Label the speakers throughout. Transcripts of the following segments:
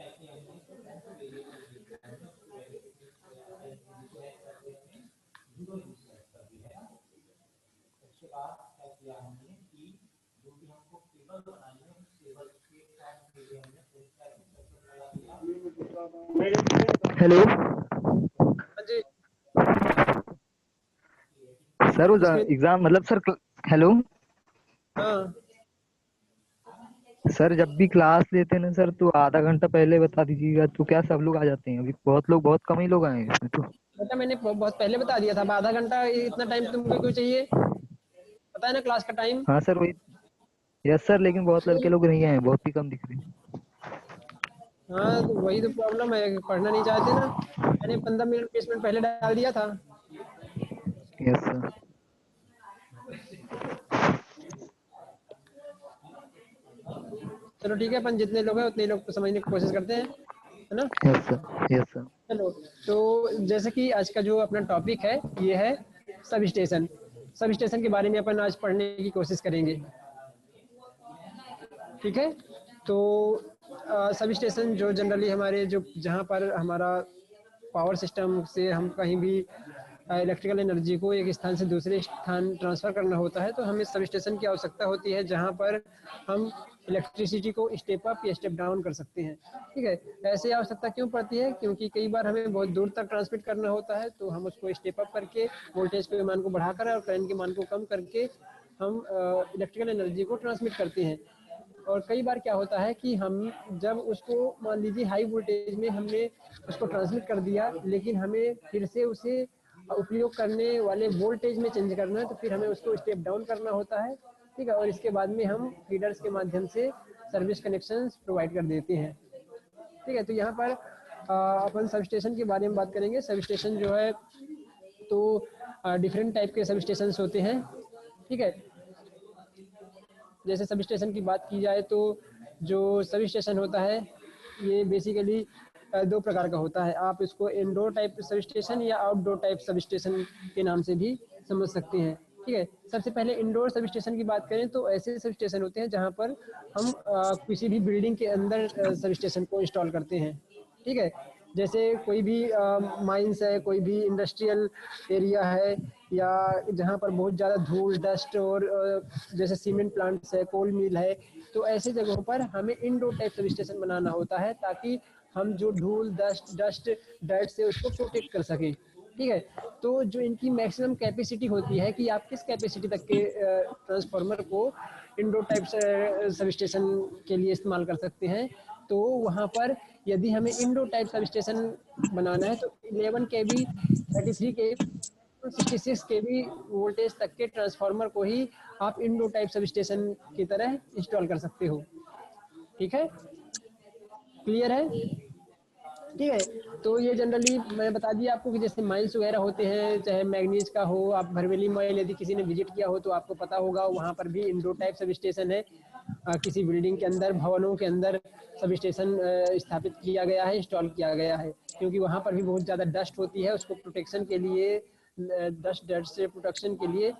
Speaker 1: Hello
Speaker 2: हाँ जी।
Speaker 1: Sir, उस
Speaker 2: इसमें
Speaker 1: एग्जाम मतलब सर हेलो
Speaker 2: हाँ
Speaker 1: सर, जब भी क्लास लेते हैं ना सर, तो आधा घंटा पहले बता दीजिएगा। तो क्या सब लोग आ जाते हैं? अभी बहुत कम ही लोग आए हैं इसमें तो।
Speaker 2: बेटा, मैंने बहुत पहले बता दिया था। अब आधा घंटा इतना टाइम तुमको क्यों चाहिए? पता है ना क्लास का टाइम।
Speaker 1: हाँ सर, वही। यस सर, लेकिन बहुत लड़के लोग नहीं आए हैं, बहुत ही कम दिख रहे हैं।
Speaker 2: हाँ, तो वही तो प्रॉब्लम है, पढ़ना नहीं चाहते ना। मैंने 15 मिनट 20 मिनट पहले डाल दिया था।
Speaker 1: Yes sir.
Speaker 2: चलो ठीक है, अपन जितने लोग हैं उतने लोग को समझने की कोशिश करते हैं, है ना।
Speaker 1: Yes sir. Yes sir.
Speaker 2: चलो, तो जैसे कि आज का जो अपना टॉपिक है ये है सब स्टेशन। सब स्टेशन के बारे में अपन आज पढ़ने की कोशिश करेंगे। ठीक है। तो सब स्टेशन जो जनरली हमारे जो जहाँ पर हमारा पावर सिस्टम से हम कहीं भी इलेक्ट्रिकल एनर्जी को एक स्थान से दूसरे स्थान ट्रांसफ़र करना होता है, तो हमें सब स्टेशन की आवश्यकता होती है जहाँ पर हम इलेक्ट्रिसिटी को स्टेप अप या स्टेप डाउन कर सकते हैं। ठीक है। ऐसे आवश्यकता क्यों पड़ती है? क्योंकि कई बार हमें बहुत दूर तक ट्रांसमिट करना होता है, तो हम उसको स्टेप अप करके वोल्टेज के मान को बढ़ाकर और करंट के मान को कम करके हम इलेक्ट्रिकल एनर्जी को ट्रांसमिट करते हैं। और कई बार क्या होता है कि हम जब उसको मान लीजिए हाई वोल्टेज में हमने उसको ट्रांसमिट कर दिया, लेकिन हमें फिर से उसे उपयोग करने वाले वोल्टेज में चेंज करना है, तो फिर हमें उसको स्टेप डाउन करना होता है। ठीक है। और इसके बाद में हम फीडर्स के माध्यम से सर्विस कनेक्शंस प्रोवाइड कर देते हैं। ठीक है। तो यहाँ पर अपन सब स्टेशन के बारे में बात करेंगे। सब स्टेशन जो है तो डिफरेंट टाइप के सब स्टेशन होते हैं। ठीक है। जैसे सब स्टेशन की बात की जाए तो जो सब स्टेशन होता है ये बेसिकली दो प्रकार का होता है। आप इसको इंडोर टाइप सब स्टेशन या आउटडोर टाइप सब स्टेशन के नाम से भी समझ सकते हैं। ठीक है। सबसे पहले इंडोर सब स्टेशन की बात करें तो ऐसे सब स्टेशन होते हैं जहाँ पर हम किसी भी बिल्डिंग के अंदर सब स्टेशन को इंस्टॉल करते हैं। ठीक है। जैसे कोई भी माइंस है, कोई भी इंडस्ट्रियल एरिया है, या जहाँ पर बहुत ज़्यादा धूल डस्ट और जैसे सीमेंट प्लांट्स है, कोल मिल है, तो ऐसे जगहों पर हमें इंडोर टाइप सब स्टेशन बनाना होता है ताकि हम जो धूल डस्ट डर्ट से उसको प्रोटेक्ट कर सकें। ठीक है। तो जो इनकी मैक्सिमम कैपेसिटी होती है कि आप किस कैपेसिटी तक के ट्रांसफार्मर को इंडोर टाइप सब स्टेशन के लिए इस्तेमाल कर सकते हैं, तो वहाँ पर यदि हमें इंडोर टाइप सब स्टेशन बनाना है तो 11 केवी 33 केवी 66 केवी वोल्टेज तक के ट्रांसफार्मर को ही आप इंडोर टाइप सब स्टेशन की तरह इंस्टॉल कर सकते हो। ठीक है। क्लियर है? ठीक है। तो ये जनरली मैंने बता दिया आपको कि जैसे माइंस वगैरह होते हैं, चाहे मैग्नीज का हो, आप भरवेली माइल यदि किसी ने विजिट किया हो तो आपको पता होगा, वहाँ पर भी इंडोर टाइप सब स्टेशन है। किसी बिल्डिंग के अंदर, भवनों के अंदर सब स्टेशन स्थापित किया गया है, इंस्टॉल किया गया है, क्योंकि वहाँ पर भी बहुत ज़्यादा डस्ट होती है। उसको प्रोटेक्शन के लिए, डस्ट से प्रोटेक्शन के लिए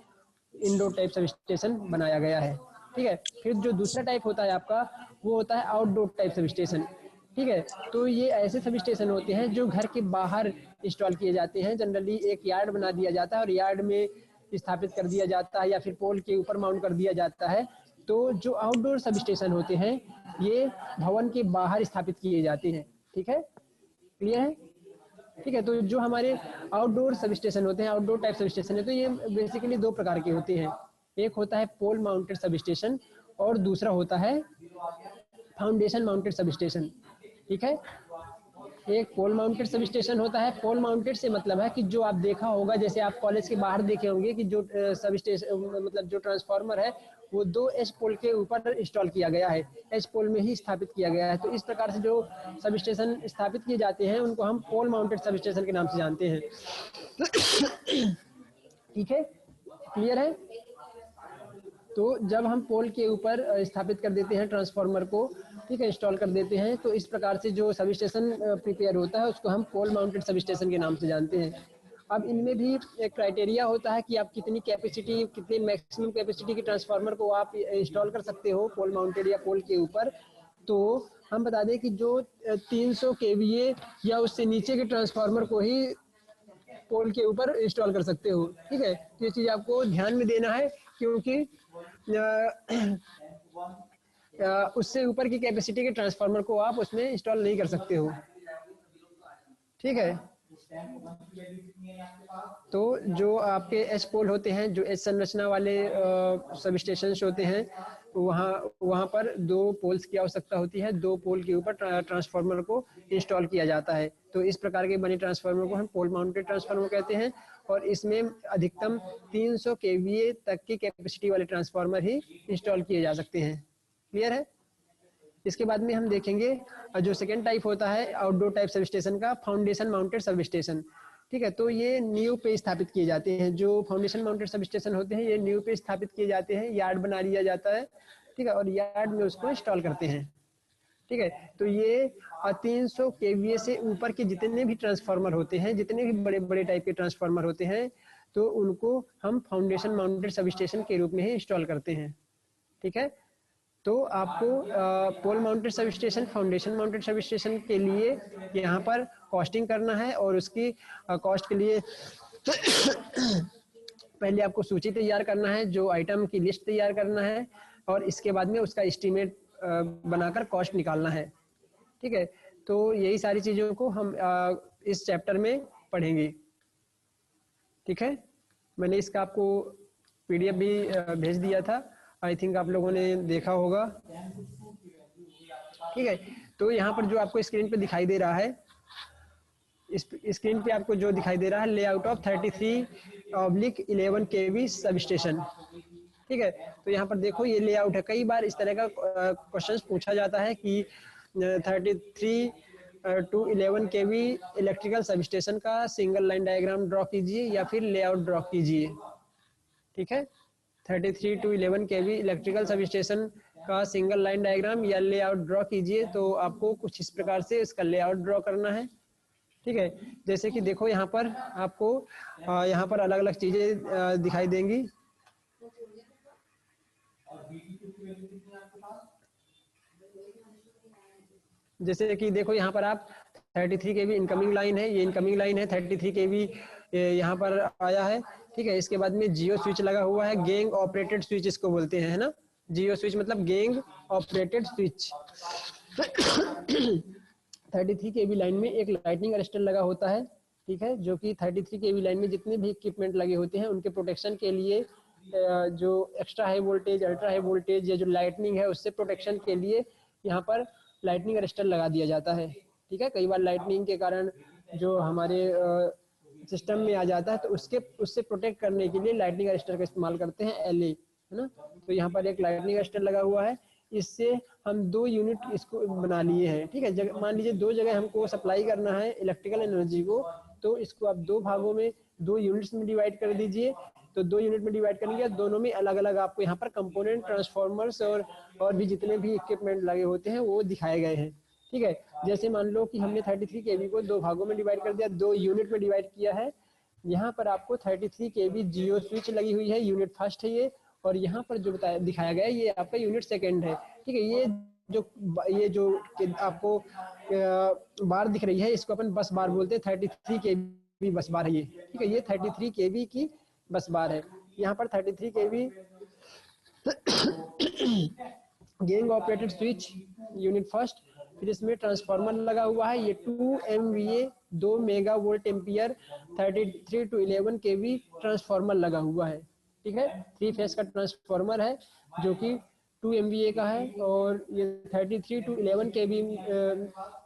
Speaker 2: इंडोर टाइप सब स्टेशन बनाया गया है। ठीक है। फिर जो दूसरा टाइप होता है आपका, वो होता है आउटडोर टाइप सब स्टेशन। ठीक है। तो ये ऐसे सब स्टेशन होते हैं जो घर के बाहर इंस्टॉल किए जाते हैं। जनरली एक यार्ड बना दिया जाता है और यार्ड में स्थापित कर दिया जाता है या फिर पोल के ऊपर माउंट कर दिया जाता है। तो जो आउटडोर सब स्टेशन होते हैं ये भवन के बाहर स्थापित किए जाते हैं। ठीक है। क्लियर है? ठीक है। तो जो हमारे आउटडोर सब स्टेशन होते हैं, आउटडोर टाइप सब स्टेशन है, तो ये बेसिकली दो प्रकार के होते हैं। एक होता है पोल माउंटेड सब स्टेशन और दूसरा होता है फाउंडेशन माउंटेड सब स्टेशन। ठीक है। एक पोल माउंटेड सब स्टेशन होता है। पोल माउंटेड से मतलब है कि जो आप देखा होगा, जैसे आप कॉलेज के बाहर देखे होंगे कि जो सब स्टेशन मतलब जो ट्रांसफार्मर है वो 2 एच पोल के ऊपर इंस्टॉल किया गया है, एच पोल में ही स्थापित किया गया है। तो इस प्रकार से जो सब स्टेशन स्थापित किए जाते हैं उनको हम पोल माउंटेड सब स्टेशन के नाम से जानते हैं। ठीक है। क्लियर है? तो जब हम पोल के ऊपर स्थापित कर देते हैं ट्रांसफार्मर को, ठीक है, इंस्टॉल कर देते हैं, तो इस प्रकार से जो सब स्टेशन प्रिपेयर होता है उसको हम पोल माउंटेड सब स्टेशन के नाम से जानते हैं। अब इनमें भी एक क्राइटेरिया होता है कि आप कितनी कैपेसिटी, कितनी मैक्सिमम कैपेसिटी की ट्रांसफार्मर को आप इंस्टॉल कर सकते हो पोल माउंटेड या पोल के ऊपर। तो हम बता दें कि जो 300 केवीए या उससे नीचे के ट्रांसफार्मर को ही पोल के ऊपर इंस्टॉल कर सकते हो। ठीक है, तो ये चीज़ आपको ध्यान में देना है, क्योंकि उससे ऊपर की कैपेसिटी के ट्रांसफार्मर को आप उसमें इंस्टॉल नहीं कर सकते हो। ठीक है, तो जो आपके एच पोल होते हैं, जो एच संरचना वाले सब स्टेशन होते हैं, वहाँ वहाँ पर 2 पोल्स की आवश्यकता होती है। 2 पोल के ऊपर ट्रांसफार्मर को इंस्टॉल किया जाता है। तो इस प्रकार के बने ट्रांसफार्मर को हम पोल माउंटेड ट्रांसफार्मर कहते हैं, और इसमें अधिकतम 300 केवीए तक की कैपेसिटी वाले ट्रांसफार्मर ही इंस्टॉल किए जा सकते हैं। क्लियर है? इसके बाद में हम देखेंगे जो सेकेंड टाइप होता है आउटडोर टाइप सब स्टेशन का, फाउंडेशन माउंटेड सब स्टेशन। ठीक है, तो ये नींव पे स्थापित किए जाते हैं। जो फाउंडेशन माउंटेड सब स्टेशन होते हैं, ये नींव पे स्थापित किए जाते हैं, यार्ड बना लिया जाता है। ठीक है, और यार्ड में उसको इंस्टॉल करते हैं। ठीक है, तो ये 300 केवीए से ऊपर के जितने भी ट्रांसफार्मर होते हैं, जितने भी बड़े बड़े टाइप के ट्रांसफार्मर होते हैं, तो उनको हम फाउंडेशन माउंटेड सब स्टेशन के रूप में ही इंस्टॉल करते हैं। ठीक है, तो आपको pole mounted sub station, foundation mounted sub station के लिए यहाँ पर कॉस्टिंग करना है, और उसकी कॉस्ट के लिए पहले आपको सूची तैयार करना है, जो आइटम की लिस्ट तैयार करना है, और इसके बाद में उसका एस्टीमेट बनाकर कॉस्ट निकालना है। ठीक है, तो यही सारी चीज़ों को हम इस चैप्टर में पढ़ेंगे। ठीक है, मैंने इसका आपको पीडीएफ भी भेज दिया था, आई थिंक आप लोगों ने देखा होगा। ठीक है, तो यहाँ पर जो आपको स्क्रीन पे दिखाई दे रहा है, इस स्क्रीन पे आपको जो दिखाई दे रहा है, लेआउट ऑफ 33/11 केवी सब स्टेशन। ठीक है, तो यहाँ पर देखो ये लेआउट है। कई बार इस तरह का क्वेश्चन पूछा जाता है कि 33 to 11 KV electrical sub station का सिंगल लाइन डायग्राम ड्रॉ कीजिए या फिर लेआउट ड्रॉ कीजिए। ठीक है, 33 to 11 KV electrical sub station का सिंगल लाइन डायग्राम या लेआउट ड्रॉ कीजिए। तो आपको कुछ इस प्रकार से इसका लेआउट ड्रॉ करना है। ठीक है, जैसे कि देखो यहाँ पर आपको यहाँ पर अलग अलग चीजें दिखाई देंगी। जैसे कि देखो यहाँ पर आप 33 केवी इनकमिंग लाइन है, ये इनकमिंग लाइन है। 33 केवी यहाँ पर आया है। ठीक है, इसके बाद में जियो स्विच लगा हुआ है, गैंग ऑपरेटेड स्विच इसको बोलते हैं, है ना। जियो स्विच मतलब गैंग ऑपरेटेड स्विच। 33 केवी लाइन में एक लाइटनिंग अरेस्टर लगा होता है। ठीक है, जो कि 33 केवी लाइन में जितने भी इक्विपमेंट लगे होते हैं उनके प्रोटेक्शन के लिए जो extra high voltage, ultra high voltage या जो लाइटनिंग है उससे प्रोटेक्शन के लिए यहाँ पर लाइटनिंग अरेस्टर लगा दिया जाता है। ठीक है, कई बार लाइटनिंग के कारण जो हमारे सिस्टम में आ जाता है, तो उससे प्रोटेक्ट करने के लिए लाइटनिंग अरेस्टर का इस्तेमाल करते हैं, एलए, है ना। तो यहाँ पर एक लाइटनिंग अरेस्टर लगा हुआ है, इससे हम 2 यूनिट इसको बना लिए हैं। ठीक है, मान लीजिए 2 जगह हमको सप्लाई करना है इलेक्ट्रिकल एनर्जी को, तो इसको आप 2 भागों में, 2 यूनिट्स में डिवाइड कर दीजिए। तो 2 यूनिट में डिवाइड करने के बाद दोनों में अलग अलग आपको यहाँ पर कंपोनेंट, ट्रांसफॉर्मर्स और भी जितने भी इक्विपमेंट लगे होते हैं वो दिखाए गए हैं। ठीक है, जैसे मान लो कि हमने 33 केवी को 2 भागों में डिवाइड कर दिया, 2 यूनिट में डिवाइड किया है। यहाँ पर आपको 33 केवी जियो स्विच लगी हुई है, यूनिट फर्स्ट है ये, और यहाँ पर जो बताया दिखाया गया है ये आपका यूनिट सेकेंड है। ठीक है, ये जो आपको बार दिख रही है, इसको अपन बस बार बोलते हैं। 33 केवी बस बार है ये। ठीक है, ये 33 केवी की बस बार है। यहाँ पर 33 KV gang operated switch unit first, फिर इसमें ट्रांसफार्मर लगा हुआ है, ये 2 MVA 2 mega volt ampere 33 to 11 KV transformer लगा हुआ है। ठीक है, 3 फेज का ट्रांसफार्मर है जो कि 2 MVA का है, और ये 33 to 11 केवी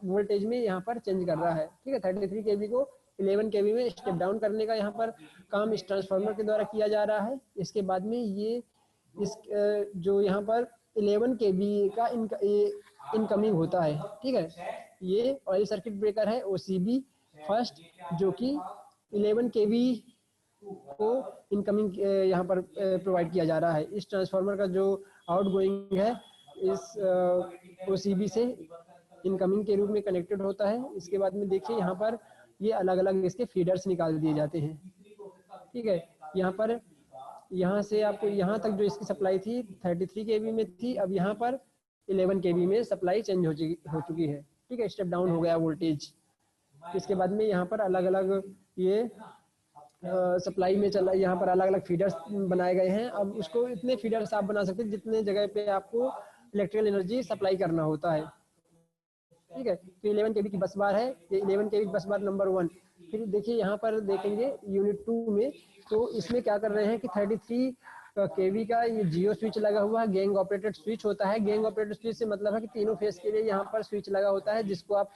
Speaker 2: वोल्टेज में यहाँ पर चेंज कर रहा है। ठीक है, 33 केवी को 11 केवी में स्टेप डाउन करने का यहाँ पर काम इस ट्रांसफार्मर के द्वारा किया जा रहा है। इसके बाद में ये इस जो यहाँ पर 11 केवी का इनकमिंग होता है। ठीक है, ये ऑयल सर्किट ब्रेकर है OCB फर्स्ट, जो कि 11 केवी को इनकमिंग यहाँ पर प्रोवाइड किया जा रहा है। इस ट्रांसफार्मर का जो आउटगोइंग है इस OCB से इनकमिंग के रूप में कनेक्टेड होता है। इसके बाद में देखिए यहाँ पर ये अलग अलग इसके फीडर्स निकाल दिए जाते हैं। ठीक है, यहाँ पर यहाँ से आपको यहाँ तक जो इसकी सप्लाई थी 33 केवी में थी, अब यहाँ पर 11 केवी में सप्लाई चेंज हो चुकी है। ठीक है, स्टेप डाउन हो गया वोल्टेज। इसके बाद में यहाँ पर अलग अलग ये सप्लाई में चला, यहाँ पर अलग अलग फीडर्स बनाए गए हैं। अब उसको इतने फीडर्स आप बना सकते हैं जितने जगह पे आपको इलेक्ट्रिकल एनर्जी सप्लाई करना होता है। ठीक है, तो 11 केवी की बस बार है, ये 11 केवी बस बार नंबर 1। फिर देखिए यहाँ पर देखेंगे यूनिट 2 में, तो इसमें क्या कर रहे हैं कि 33 केवी का ये जियो स्विच लगा हुआ है, गैंग ऑपरेटेड स्विच होता है। गैंग ऑपरेटेड स्विच से मतलब है कि तीनों फेस के लिए यहाँ पर स्विच लगा होता है, जिसको आप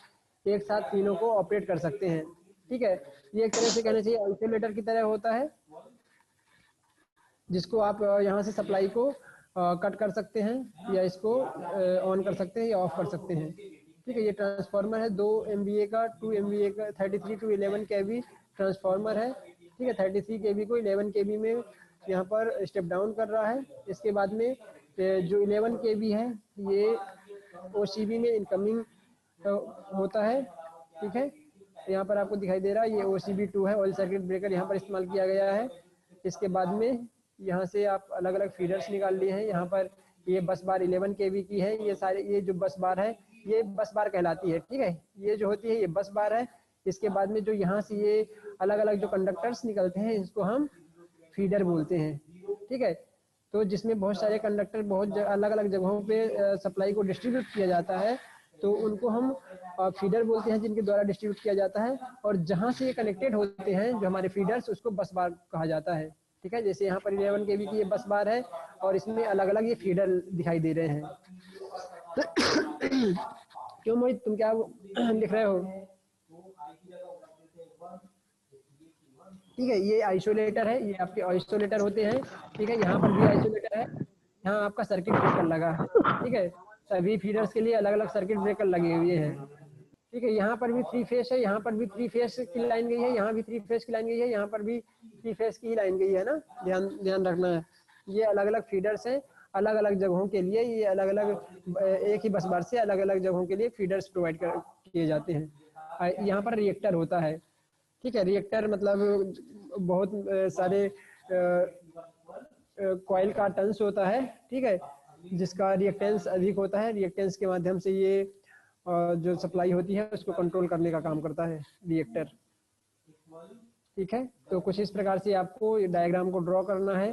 Speaker 2: एक साथ तीनों को ऑपरेट कर सकते हैं। ठीक है, ये एक तरह से कहना चाहिए आइसोलेटर की तरह होता है, जिसको आप यहाँ से सप्लाई को कट कर सकते हैं या इसको ऑन कर सकते हैं या ऑफ कर सकते हैं। ठीक है, ये ट्रांसफार्मर है 2 MVA का, 2 MVA का 33 टू 11 केवी ट्रांसफार्मर है। ठीक है, 33 केवी को 11 केवी में यहाँ पर स्टेप डाउन कर रहा है। इसके बाद में जो 11 केवी है ये OCB में इनकमिंग होता है। ठीक है, यहाँ पर आपको दिखाई दे रहा है ये OCB 2 है, ऑयल सर्किट ब्रेकर यहाँ पर इस्तेमाल किया गया है। इसके बाद में यहाँ से आप अलग अलग फीडर्स निकाल लिए हैं। यहाँ पर ये बस बार 11 केवी की है, ये सारे ये जो बस बार है ये बस बार कहलाती है। ठीक है, ये जो होती है ये बस बार है। इसके बाद में जो यहाँ से ये अलग अलग जो कंडक्टर्स निकलते हैं इसको हम फीडर बोलते हैं। ठीक है, तो जिसमें बहुत सारे कंडक्टर बहुत अलग अलग जगहों पे सप्लाई को डिस्ट्रीब्यूट किया जाता है, तो उनको हम फीडर बोलते हैं, जिनके द्वारा डिस्ट्रीब्यूट किया जाता है। और जहाँ से ये कनेक्टेड होते हैं जो हमारे फीडर्स, उसको बस बार कहा जाता है। ठीक है, जैसे यहाँ पर 11 केवी की ये बस बार है और इसमें अलग अलग ये फीडर दिखाई दे रहे हैं। क्यों मोहित, तुम क्या लिख रहे हो? ठीक है, ये आइसोलेटर है, ये आपके आइसोलेटर होते हैं। ठीक है, यहाँ पर भी आइसोलेटर है, यहाँ आपका सर्किट ब्रेकर लगा है। ठीक है, सभी फीडर्स के लिए अलग अलग सर्किट ब्रेकर लगे हुए हैं। ठीक है, यहाँ पर भी 3 फेस है, यहाँ पर भी 3 फेस की लाइन गई है, यहाँ भी 3 फेस की लाइन गई है, यहाँ पर भी 3 फेस की लाइन गई है ना, ध्यान ध्यान रखना है। ये अलग अलग फीडर्स हैं, अलग अलग जगहों के लिए ये अलग अलग एक ही बस बार से अलग अलग जगहों के लिए फीडर्स प्रोवाइड किए जाते हैं। यहाँ पर रिएक्टर होता है। ठीक है, रिएक्टर मतलब बहुत सारे कॉइल का टन्स होता है। ठीक है, जिसका रिएक्टेंस अधिक होता है, रिएक्टेंस के माध्यम से ये जो सप्लाई होती है उसको कंट्रोल करने का काम करता है रिएक्टर। ठीक है, तो कुछ इस प्रकार से आपको डायग्राम को ड्रॉ करना है।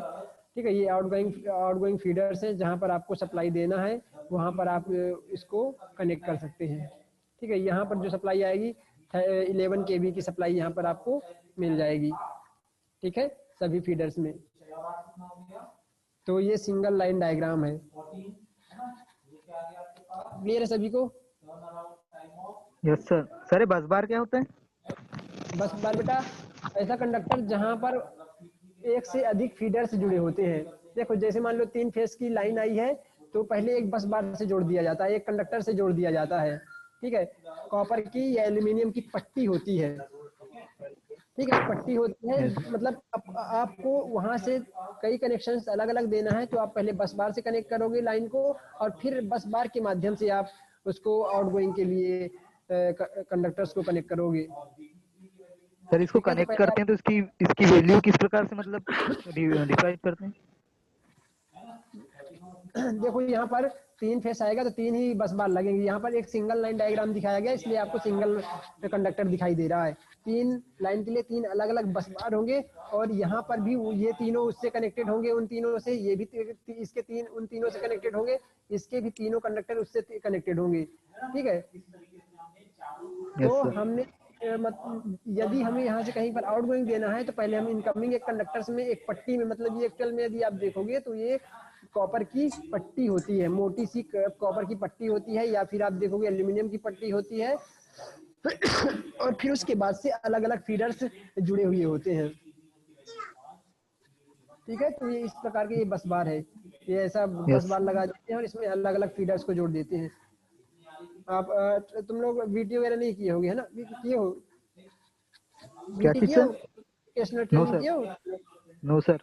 Speaker 2: ठीक है, ये आउटगोइंग फीडर्स हैं, जहां पर आपको सप्लाई देना है वहां पर आप इसको कनेक्ट कर सकते हैं। ठीक है, यहाँ पर जो सप्लाई आएगी 11 केवी की सप्लाई यहाँ पर आपको मिल जाएगी। ठीक है, सभी फीडर्स में। तो ये सिंगल लाइन डायग्राम है। क्लियर है सभी को?
Speaker 1: Yes sir. सर ये बस बार क्या होता है?
Speaker 2: बस बार बेटा ऐसा कंडक्टर जहां पर एक से अधिक फीडर्स जुड़े होते हैं। देखो जैसे मान लो 3 फेस की लाइन आई है, तो पहले एक बस बार से जोड़ दिया जाता है, एक कंडक्टर से जोड़ दिया जाता है। ठीक है, कॉपर की या एल्यूमिनियम की पट्टी होती है। ठीक है, पट्टी होती है, मतलब आपको वहां से कई कनेक्शंस अलग अलग देना है, तो आप पहले बस बार से कनेक्ट करोगे लाइन को, और फिर बस बार के माध्यम से आप उसको आउटगोइंग के लिए कंडक्टर्स को कनेक्ट करोगे।
Speaker 1: सर इसको
Speaker 2: ठीक है, तो
Speaker 1: कनेक्ट
Speaker 2: पहले
Speaker 1: करते हैं तो इसकी वैल्यू किस प्रकार से मतलब डिसाइड करते हैं?
Speaker 2: देखो यहाँ पर 3 फेस आएगा तो 3 ही बस बार लगेंगे। यहाँ पर एक सिंगल लाइन डायग्राम दिखाया गया, इसलिए आपको सिंगल कंडक्टर दिखाई दे रहा है। 3 लाइन के लिए 3 अलग अलग बस बार होंगे, और यहाँ पर भी ये तीनों उससे कनेक्टेड होंगे, उन तीनों से, ये भी इसके 3 उन तीनों से कनेक्टेड होंगे, इसके भी तीनों कंडक्टर उससे कनेक्टेड होंगे। ठीक है, तो हमने यदि हमें यहाँ से कहीं पर आउटगोइंग देना है, तो पहले हम इनकमिंग एक कंडक्टर्स में एक पट्टी में, मतलब ये एक्चुअल में यदि आप देखोगे तो ये कॉपर की पट्टी होती है, मोटी सी कॉपर की पट्टी होती है, या फिर आप देखोगे एल्यूमिनियम की पट्टी होती है। और फिर उसके बाद से अलग अलग फीडर्स जुड़े हुए होते हैं। ठीक है, तो ये इस प्रकार के ये बस बार है, ये ऐसा बस बार लगा देते हैं और इसमें अलग अलग फीडर्स को जोड़ देते हैं। आप तुम लोग वीडियो वगैरह नहीं किए होगे, है ना? किए हो?
Speaker 1: क्या चीज सर? नो
Speaker 2: ट्रेनिंग
Speaker 1: सर,
Speaker 2: किए हो?
Speaker 1: No sir.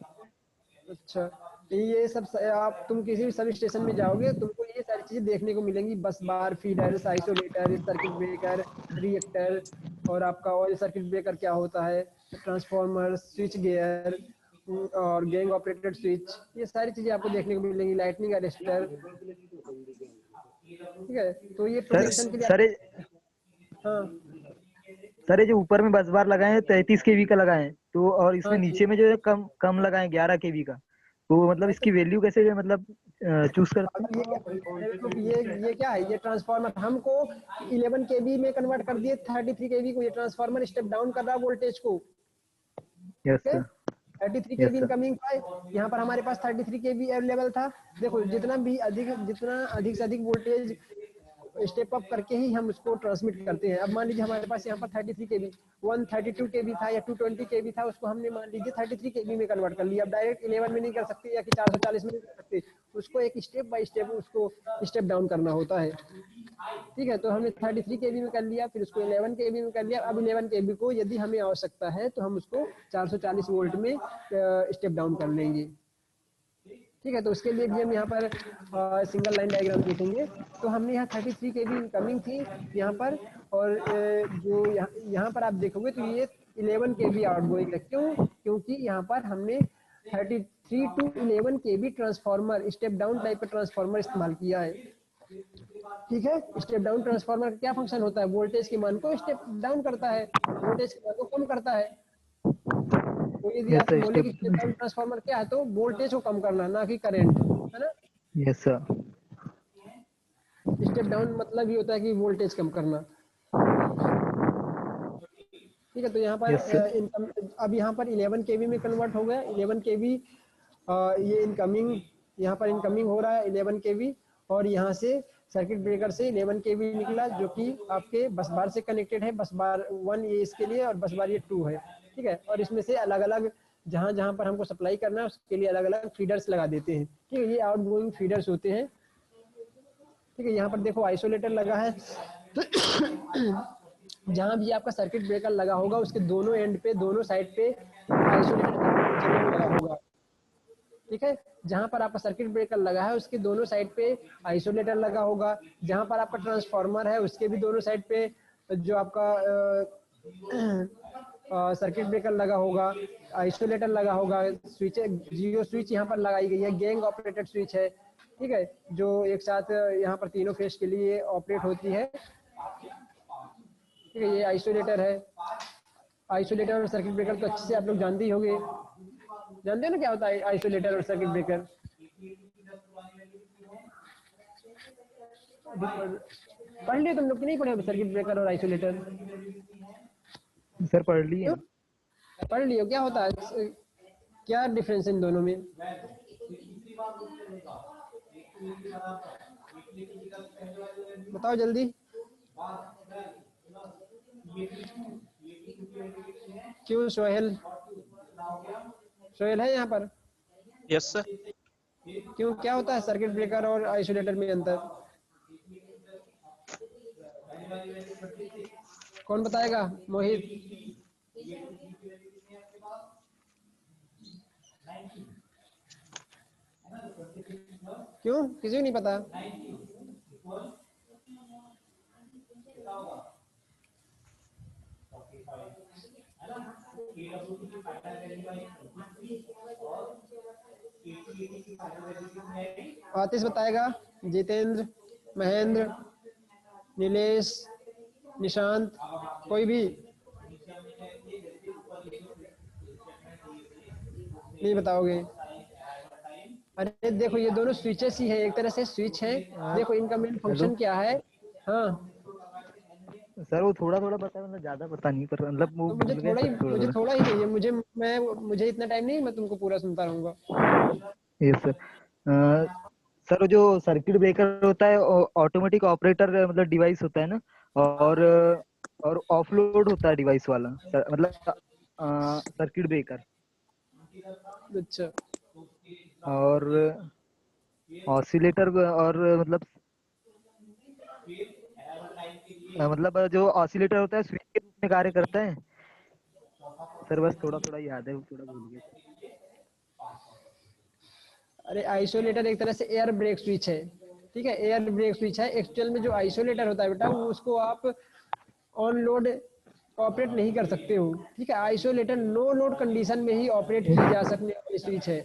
Speaker 2: अच्छा, ये सब आप तुम किसी भी सब स्टेशन में जाओगे, तुमको ये सारी चीजें देखने को मिलेंगी, bus bar, feeders, isolator, circuit breaker, reactor, और आपका ऑयल सर्किट ब्रेकर क्या होता है, ट्रांसफार्मर, स्विच गियर और गैंग ऑपरेटेड स्विच, ये सारी चीजें आपको देखने को मिलेंगी, लाइटनिंग अरेस्टर। ठीक है, तो ये
Speaker 1: सर
Speaker 2: प्रोटेक्शन के लिए
Speaker 1: सर
Speaker 2: हाँ
Speaker 1: सर ये जो ऊपर में बस बार लगाए हैं 33 kV का लगाए हैं, तो और इसमें
Speaker 2: हाँ जी।
Speaker 1: नीचे में जो है कम कम लगाए 11 kV का, तो मतलब
Speaker 2: हाँ, तो
Speaker 1: इसकी वैल्यू कैसे जो मतलब चूज करते
Speaker 2: अब
Speaker 1: हैं?
Speaker 2: ये क्या, अरे तो ये क्या है, ये ट्रांसफार्मर हमको 11 केवी में कन्वर्ट कर दिए 33 केवी को, ये ट्रांसफार्मर स्टेप डाउन कर रहा है वोल्टेज को।
Speaker 1: Yes
Speaker 2: okay,
Speaker 1: sir.
Speaker 2: 33
Speaker 1: यस
Speaker 2: केवी
Speaker 1: सर।
Speaker 2: इनकमिंग था, यहाँ पर हमारे पास 33 केवी अवेलेबल था। देखो जितना अधिक से अधिक वोल्टेज स्टेप अप करके ही हम उसको ट्रांसमिट करते हैं। अब मान लीजिए हमारे पास यहाँ पर 33 केवी 132 केवी था या 220 केवी था, उसको हमने मान लीजिए 33 केवी में कन्वर्ट कर लिया। अब डायरेक्ट 11 में नहीं कर सकते या कि 440 में नहीं कर सकते, उसको एक स्टेप बाय स्टेप उसको स्टेप डाउन करना होता है। ठीक है, तो हमने 33 केवी में कर लिया, फिर उसको 11 केवी में कर लिया। अब 11 केवी को यदि हमें आवश्यकता है तो हम उसको 440 वोल्ट में स्टेप डाउन कर लेंगे। ठीक है, तो उसके लिए भी हम यहाँ पर सिंगल लाइन डायग्राम देखेंगे। तो हमने यहाँ 33 केवी इनकमिंग थी यहाँ पर, और जो यहाँ पर आप देखोगे तो ये 11 केवी आउटगोइंग है। क्यों? क्योंकि यहाँ पर हमने 33 two 11 KV transformer, step down type का ट्रांसफार्मर इस्तेमाल किया है। ठीक है, स्टेप डाउन ट्रांसफार्मर का क्या फंक्शन होता है? वोल्टेज के मान को स्टेप डाउन करता है, वोल्टेज के मान को कम करता है। तो यदि
Speaker 1: यस
Speaker 2: आप
Speaker 1: सर
Speaker 2: बोले कि
Speaker 1: स्टेप।
Speaker 2: स्टेप डाउन ट्रांसफार्मर क्या है, तो वोल्टेज को कम करना, ना कि करंट, है ना।
Speaker 1: Yes sir.
Speaker 2: स्टेप डाउन मतलब ही होता है कि वोल्टेज कम करना। ठीक है, तो यहाँ पर
Speaker 1: यस सर।
Speaker 2: अब यहाँ पर 11 केवी में कन्वर्ट हो गया। 11 केवी ये इनकमिंग, यहाँ पर इनकमिंग हो रहा है 11 केवी, और यहाँ से सर्किट ब्रेकर से 11 केवी निकला, जो कि आपके बस बार से कनेक्टेड है। बस बार 1 ये इसके लिए और बस बार ये 2 है। ठीक है, और इसमें से अलग अलग जहाँ जहाँ पर हमको सप्लाई करना है उसके लिए अलग अलग फीडर्स लगा देते हैं। ठीक है, ये आउट गोइंग फीडर्स होते हैं। ठीक है, यहाँ पर देखो आइसोलेटर लगा है। जहाँ भी आपका सर्किट ब्रेकर लगा होगा उसके दोनों एंड पे, दोनों साइड पे आइसोलेटर जरूर लगा होगा। ठीक है, जहाँ पर आपका सर्किट ब्रेकर लगा है उसके दोनों साइड पे आइसोलेटर लगा होगा। जहाँ पर आपका ट्रांसफार्मर है उसके भी दोनों साइड पे जो आपका सर्किट ब्रेकर लगा होगा, आइसोलेटर लगा होगा। स्विच, जियो स्विच यहाँ पर लगाई गई है, गैंग ऑपरेटेड स्विच है। ठीक है, जो एक साथ यहाँ पर तीनों फेज के लिए ऑपरेट होती है। ठीक है, ये आइसोलेटर है। आइसोलेटर और सर्किट ब्रेकर तो अच्छे से आप लोग जानते ही होंगे, जानते हो ना क्या होता है आइसोलेटर और सर्किट ब्रेकर? पढ़ लिए तुम लोग कि नहीं पढ़े सर्किट ब्रेकर और आइसोलेटर?
Speaker 1: सर पढ़ लिए
Speaker 2: क्यों?
Speaker 1: हैं।
Speaker 2: पढ़ लियो, क्या होता है, क्या डिफरेंस इन दोनों में? बताओ जल्दी। क्यों सोहेल? सोहेल है यहाँ पर?
Speaker 3: Yes sir.
Speaker 2: क्यों, क्या होता है सर्किट ब्रेकर और आइसोलेटर में अंतर? कौन बताएगा? मोहित। क्यों, किसी को नहीं पता? आतिश बताएगा, जितेंद्र, महेंद्र, नीलेश, निशांत, कोई भी नहीं बताओगे? अरे देखो, ये दोनों स्विचेस ही है, एक तरह से स्विच है। देखो इनका मेन
Speaker 1: हेलो
Speaker 2: फंक्शन क्या है। हाँ,
Speaker 1: सर, वो थोड़ा थोड़ा पता है, मतलब ज्यादा पता नहीं, पर मतलब वो
Speaker 2: तो
Speaker 1: भूल गए सर थोड़ा
Speaker 2: मुझे
Speaker 1: थोड़ा।
Speaker 2: थोड़ा ही चाहिए, मुझे इतना टाइम नहीं, मैं तुमको पूरा सुनता रहूंगा।
Speaker 1: Yes sir. सर जो सर्किट ब्रेकर होता है ऑटोमेटिक ऑपरेटर मतलब डिवाइस होता है ना, और ऑफलोड होता है डिवाइस वाला सर, मतलब सर्किट ब्रेकर।
Speaker 2: अच्छा,
Speaker 1: और ऑसिलेटर और मतलब जो ऑसिलेटर होता है स्विच के रूप में कार्य करता है सर, बस थोड़ा थोड़ा याद है, वो थोड़ा भूल गए सर।
Speaker 2: अरे आइसोलेटर एक तरह से एयर ब्रेक स्विच है। ठीक है, एयर ब्रेक स्विच है। एक्चुअल में जो आइसोलेटर होता है बेटा, वो उसको आप ऑन लोड ऑपरेट नहीं कर सकते हो। ठीक है, आइसोलेटर नो लोड कंडीशन में ही ऑपरेट की जा सकने वाली स्विच है।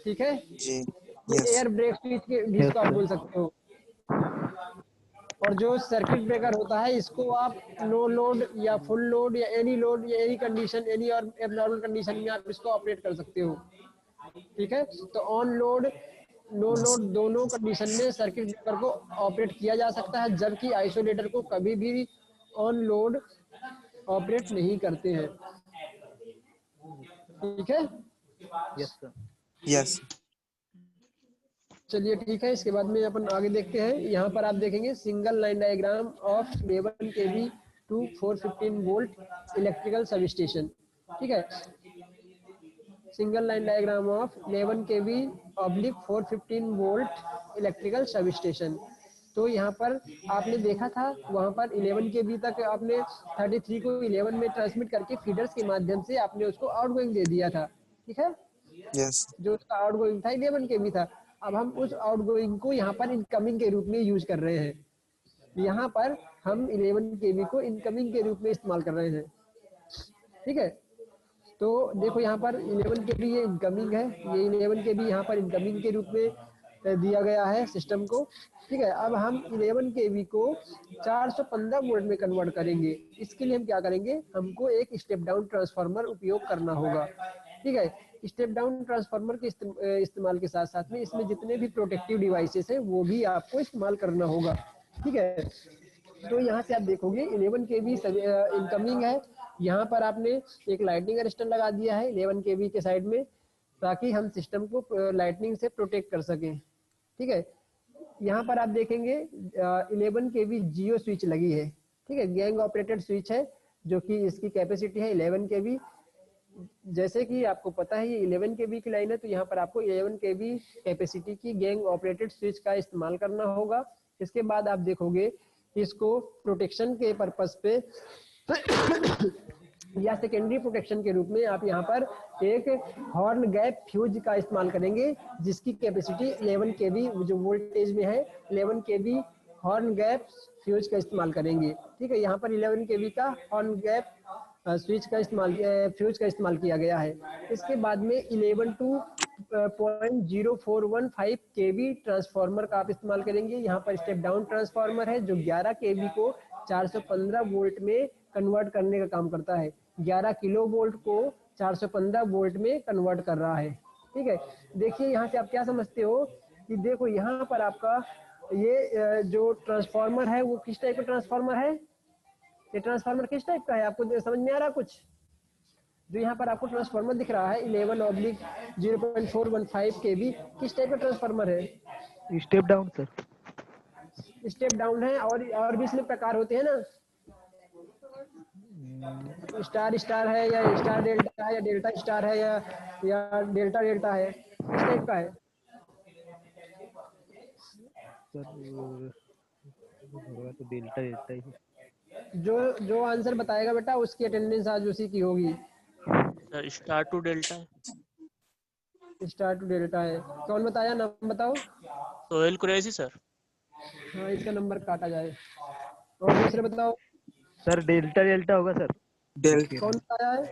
Speaker 2: ठीक है,
Speaker 3: जी।
Speaker 2: ये
Speaker 3: यस।
Speaker 2: एयर ब्रेक स्विच के भी
Speaker 1: यस
Speaker 2: इसको आप
Speaker 1: सर।
Speaker 2: बोल सकते हो। और जो सर्किट ब्रेकर होता है इसको आप नो लोड या फुल लोड या एनी कंडीशन, एनी और एबनॉर्मल कंडीशन में आप इसको ऑपरेट कर सकते हो। ठीक है, तो ऑन लोड नो लोड दोनों कंडीशन में सर्किट ब्रेकर को ऑपरेट किया जा सकता है, जबकि आइसोलेटर को कभी भी ऑन लोड ऑपरेट नहीं करते हैं। ठीक है,
Speaker 1: यस सर।
Speaker 3: यस।
Speaker 2: चलिए ठीक है, इसके बाद में अपन आगे देखते हैं। यहाँ पर आप देखेंगे single line diagram of 11 kV two 415 volt electrical sub station. ठीक है, single line diagram of 11 kV oblique 415 volt electrical sub station. तो यहाँ पर आपने देखा था वहाँ पर 11 kV तक आपने 33 को 11 में ट्रांसमिट करके फीडर्स के माध्यम से आपने उसको आउटगोइंग दे दिया था। ठीक है,
Speaker 3: यस।
Speaker 2: जो उसका आउटगोइंग था 11 kV था। अब हम उस आउटगोइंग को यहाँ पर इनकमिंग के रूप में यूज कर रहे हैं। यहाँ पर हम 11 kV को इनकमिंग के रूप में इस्तेमाल कर रहे हैं। ठीक है, तो देखो यहाँ पर 11 kV ये इनकमिंग है, ये 11 kV यहाँ पर इनकमिंग के रूप में दिया गया है सिस्टम को। ठीक है, अब हम 11 kV को 415 वोल्ट में कन्वर्ट करेंगे। इसके लिए हम क्या करेंगे, हमको एक स्टेप डाउन ट्रांसफार्मर उपयोग करना होगा। ठीक है, स्टेप डाउन ट्रांसफार्मर के इस्तेमाल के साथ साथ में इसमें जितने भी प्रोटेक्टिव डिवाइसेस हैं वो भी आपको इस्तेमाल करना होगा। ठीक है, तो यहाँ से आप देखोगे 11 kV इनकमिंग है। यहाँ पर आपने एक लाइटनिंग अरेस्टर लगा दिया है 11 kV के साइड में, ताकि हम सिस्टम को लाइटनिंग से प्रोटेक्ट कर सकें। ठीक है, यहाँ पर आप देखेंगे 11 kV जियो स्विच लगी है। ठीक है, गैंग ऑपरेटेड स्विच है, जो कि इसकी कैपेसिटी है 11 kV। जैसे कि आपको पता है ये 11 kV की लाइन है, तो यहाँ पर आपको 11 kV कैपेसिटी की गैंग ऑपरेटेड स्विच का इस्तेमाल करना होगा। इसके बाद आप देखोगे इसको प्रोटेक्शन के पर्पस पे या सेकेंडरी प्रोटेक्शन के रूप में आप यहाँ पर एक हॉर्न गैप फ्यूज का इस्तेमाल करेंगे, जिसकी कैपेसिटी 11 kV जो वोल्टेज में है 11 kV हॉर्न गैप फ्यूज का इस्तेमाल करेंगे। ठीक है, यहाँ पर 11 kV का हॉर्न गैप स्विच का इस्तेमाल फ्यूज का इस्तेमाल किया गया है। इसके बाद में 11 टू 0.0415 kV ट्रांसफार्मर का आप इस्तेमाल करेंगे। यहाँ पर स्टेप डाउन ट्रांसफार्मर है जो 11 kV को 415 वोल्ट में कन्वर्ट करने का काम करता है। 11 किलो वोल्ट को 415 वोल्ट में कन्वर्ट कर रहा है। ठीक है, देखिए यहाँ से आप क्या समझते हो कि देखो यहाँ पर आपका ये जो ट्रांसफार्मर है वो किस टाइप का ट्रांसफार्मर है, ये ट्रांसफार्मर किस टाइप का है, आपको समझ में आ रहा कुछ? जो यहाँ पर आपको ट्रांसफार्मर दिख रहा है 11/0.415 kV, किस टाइप का ट्रांसफार्मर है?
Speaker 1: Step down sir.
Speaker 2: Step down है, और भी इसमें प्रकार होते हैं ना, स्टार स्टार है या स्टार डेल्टा है या डेल्टा स्टार है या डेल्टा डेल्टा है, किस टाइप का है?
Speaker 1: सर तो डेल्टा डेल्टा ही।
Speaker 2: जो आंसर बताएगा बेटा उसकी अटेंडेंस आज उसी की होगी।
Speaker 4: Star to delta.
Speaker 2: Star to delta है। कौन बताया, नाम बताओ।
Speaker 4: सोहेल कुरैशी सर।
Speaker 2: हाँ, इसका नंबर काटा जाए। और दूसरे बताओ।
Speaker 1: सर डेल्टा डेल्टा होगा सर।
Speaker 3: डेल्टा।
Speaker 2: कौन बताया है?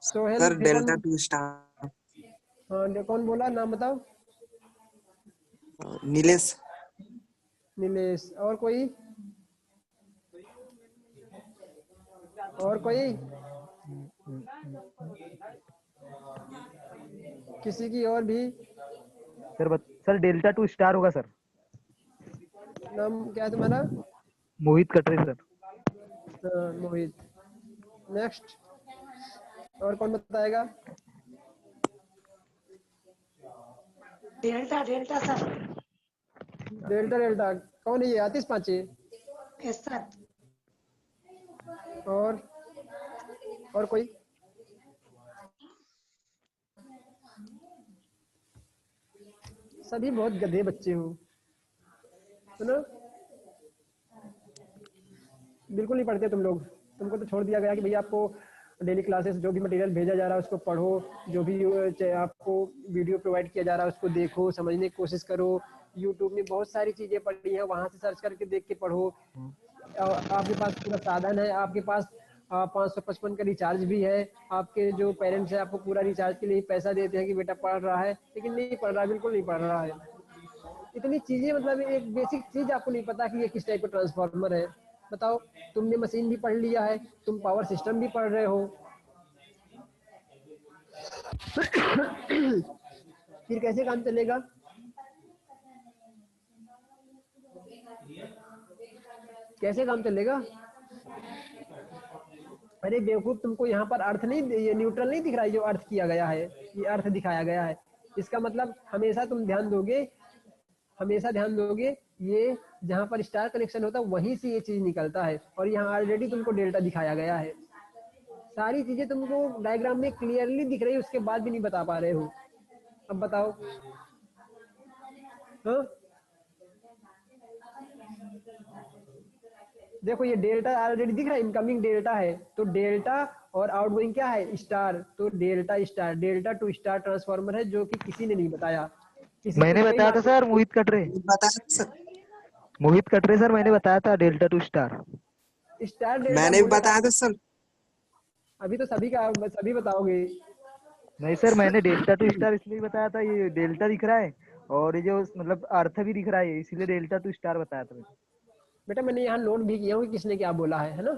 Speaker 2: Sohail.
Speaker 3: Sir delta to star.
Speaker 2: हाँ, कौन बोला, नाम बताओ।
Speaker 3: नीलेश।
Speaker 2: नीलेश। और कोई? और कोई? किसी की और भी?
Speaker 1: सर डेल्टा टू स्टार होगा सर।
Speaker 2: नाम क्या है तुम्हारा?
Speaker 1: मोहित कटरे सर।
Speaker 2: मोहित। नेक्स्ट, और कौन बताएगा?
Speaker 5: Delta delta sir.
Speaker 2: Delta delta कौन है ये? आतिश पांचे।
Speaker 5: Yes sir.
Speaker 2: और कोई? सभी बहुत गधे बच्चे हो, सुनो। बिल्कुल नहीं पढ़ते तुम लोग। तुमको तो छोड़ दिया गया कि भैया आपको डेली क्लासेस जो भी मटेरियल भेजा जा रहा है उसको पढ़ो, जो भी आपको वीडियो प्रोवाइड किया जा रहा है उसको देखो, समझने की कोशिश करो। यूट्यूब में बहुत सारी चीजें पढ़ी हैं, वहां से सर्च करके देख के पढ़ो। आपके पास पूरा साधन है, आपके पास 555 का रिचार्ज भी है। आपके जो पेरेंट्स हैं आपको पूरा रिचार्ज के लिए पैसा देते हैं कि बेटा पढ़ रहा है, लेकिन नहीं पढ़ रहा, बिल्कुल नहीं पढ़ रहा है। इतनी चीजें, मतलब एक बेसिक चीज आपको नहीं पता कि ये किस टाइप का ट्रांसफार्मर है। बताओ, तुमने मशीन भी पढ़ लिया है, तुम पावर सिस्टम भी पढ़ रहे हो, फिर कैसे काम चलेगा? कैसे काम चलेगा? अरे बेवकूफ, तुमको यहाँ पर अर्थ नहीं, ये न्यूट्रल नहीं दिख रहा है जो अर्थ किया गया है, ये अर्थ दिखाया गया है। इसका मतलब हमेशा तुम ध्यान दोगे, हमेशा ध्यान दोगे, ये जहाँ पर स्टार कनेक्शन होता है वहीं से ये चीज निकलता है, और यहाँ ऑलरेडी तुमको डेल्टा दिखाया गया है। सारी चीजें तुमको डायग्राम में क्लियरली दिख रही है, उसके बाद भी नहीं बता पा रहे हो। अब बताओ, हाँ? देखो ये डेल्टा ऑलरेडी दिख रहा है, इनकमिंग डेल्टा है, तो डेल्टा और आउटगोइंग क्या है? स्टार। तो delta star, delta to star transformer है, जो कि किसी ने नहीं बताया।
Speaker 1: मैंने बताया था सर, मोहित कटरे।
Speaker 3: बताया सर,
Speaker 1: मोहित कटरे सर, मैंने बताया था delta to star.
Speaker 2: Star delta
Speaker 3: मैंने भी बताया था सर।
Speaker 2: अभी तो सभी बताओगे।
Speaker 1: नहीं सर, मैंने डेल्टा टू स्टार इसलिए बताया था, ये डेल्टा दिख रहा है और ये जो मतलब अर्थ भी दिख रहा है, इसीलिए डेल्टा टू स्टार बताया था मैंने।
Speaker 2: बेटा मैंने यहाँ नोट भी किया हूँ कि किसने क्या बोला है ना?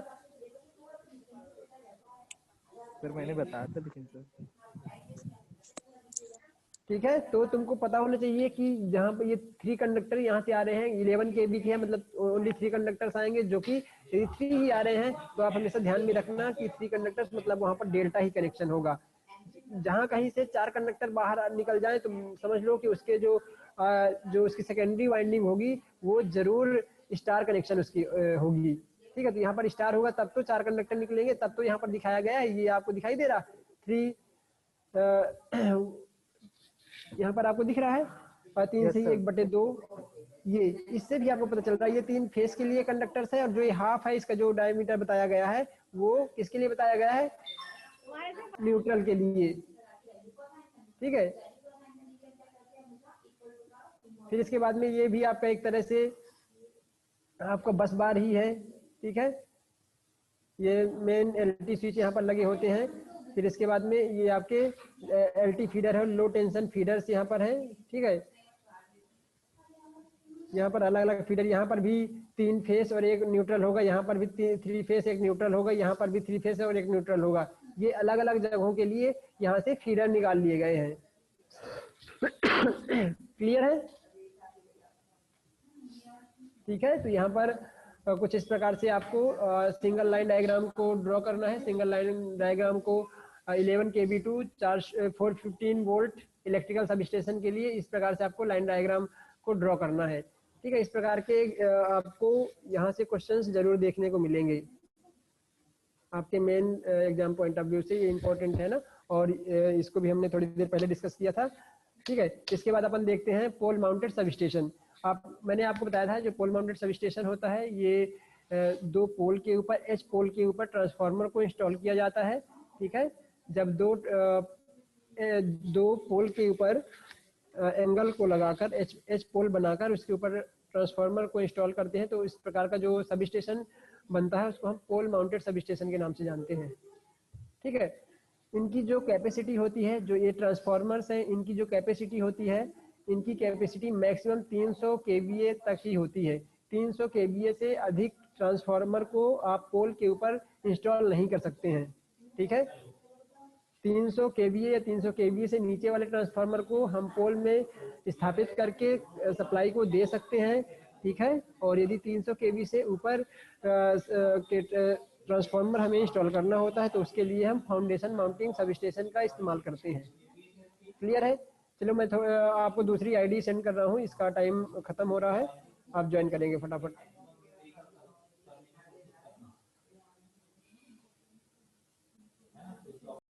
Speaker 1: सर मैंने बताया था लेकिन सर।
Speaker 2: ठीक है, तो तुमको पता होना चाहिए कि जहाँ पर ये 3 कंडक्टर यहाँ से आ रहे हैं, 11 kV के हैं, मतलब ओनली 3 कंडक्टर्स आएंगे, जो कि यदि 3 ही आ रहे हैं तो आप हमेशा ध्यान में रखना कि 3 कंडक्टर्स मतलब वहाँ पर डेल्टा ही कनेक्शन होगा। जहाँ कहीं से 4 कंडक्टर बाहर निकल जाए तो समझ लो कि उसके जो उसकी सेकेंडरी वाइंडिंग होगी वो जरूर स्टार कनेक्शन उसकी होगी। ठीक है, तो यहाँ पर स्टार होगा तब तो 4 कंडक्टर निकलेंगे, तब तो यहाँ पर दिखाया गया है, ये आपको दिखाई दे रहा 3 यहाँ पर आपको दिख रहा है, और 3 से 1/2, ये इससे भी आपको पता चल रहा है ये 3 फेस के लिए कंडक्टर्स है, और जो ये हाफ है इसका जो डायमीटर बताया गया है वो किसके लिए बताया गया है? न्यूट्रल के लिए। ठीक है, फिर इसके बाद में ये भी आपका एक तरह से आपका बस बार ही है। ठीक है, ये मेन एलटी स्विच यहाँ पर लगे होते हैं। फिर इसके बाद में ये आपके एलटी फीडर है, लो टेंशन फीडर्स यहाँ पर है। ठीक है, यहाँ पर अलग अलग फीडर, यहाँ पर भी 3 फेस और 1 न्यूट्रल होगा, यहाँ पर भी 3 फेस 1 न्यूट्रल होगा, यहाँ पर भी 3 फेस और 1 न्यूट्रल होगा। ये अलग अलग जगहों के लिए यहाँ से फीडर निकाल लिए गए हैं। क्लियर है? ठीक है, तो यहाँ पर कुछ इस प्रकार से आपको सिंगल लाइन डायग्राम को ड्रॉ करना है। सिंगल लाइन डायग्राम को 11 kV two 415 volt electrical sub station के लिए इस प्रकार से आपको लाइन डायग्राम को ड्रॉ करना है। ठीक है, इस प्रकार के आपको यहाँ से क्वेश्चंस जरूर देखने को मिलेंगे आपके main exam point of view से, ये इंपॉर्टेंट है ना, और इसको भी हमने थोड़ी देर पहले डिस्कस किया था। ठीक है, इसके बाद अपन देखते हैं पोल माउंटेड सब स्टेशन। मैंने आपको बताया था जो पोल माउंटेड सब स्टेशन होता है, ये 2 पोल के ऊपर, एच पोल के ऊपर ट्रांसफार्मर को इंस्टॉल किया जाता है। ठीक है, जब दो पोल के ऊपर एंगल को लगाकर एच पोल बनाकर उसके ऊपर ट्रांसफार्मर को इंस्टॉल करते हैं, तो इस प्रकार का जो सब स्टेशन बनता है उसको हम पोल माउंटेड सब स्टेशन के नाम से जानते हैं। ठीक है, इनकी जो कैपेसिटी होती है, जो ये ट्रांसफार्मर्स हैं, इनकी जो कैपेसिटी होती है, इनकी कैपेसिटी मैक्सिमम 300 kVA तक ही होती है। 300 kVA से अधिक ट्रांसफार्मर को आप पोल के ऊपर इंस्टॉल नहीं कर सकते हैं। ठीक है, 300 kVA या 300 kVA से नीचे वाले ट्रांसफार्मर को हम पोल में स्थापित करके सप्लाई को दे सकते हैं। ठीक है, और यदि 300 kV से ऊपर ट्रांसफार्मर हमें इंस्टॉल करना होता है तो उसके लिए हम फाउंडेशन माउंटिंग सब स्टेशन का इस्तेमाल करते हैं। क्लियर है? चलो मैं आपको दूसरी आईडी सेंड कर रहा हूँ, इसका टाइम खत्म हो रहा है, आप ज्वाइन करेंगे फटाफट।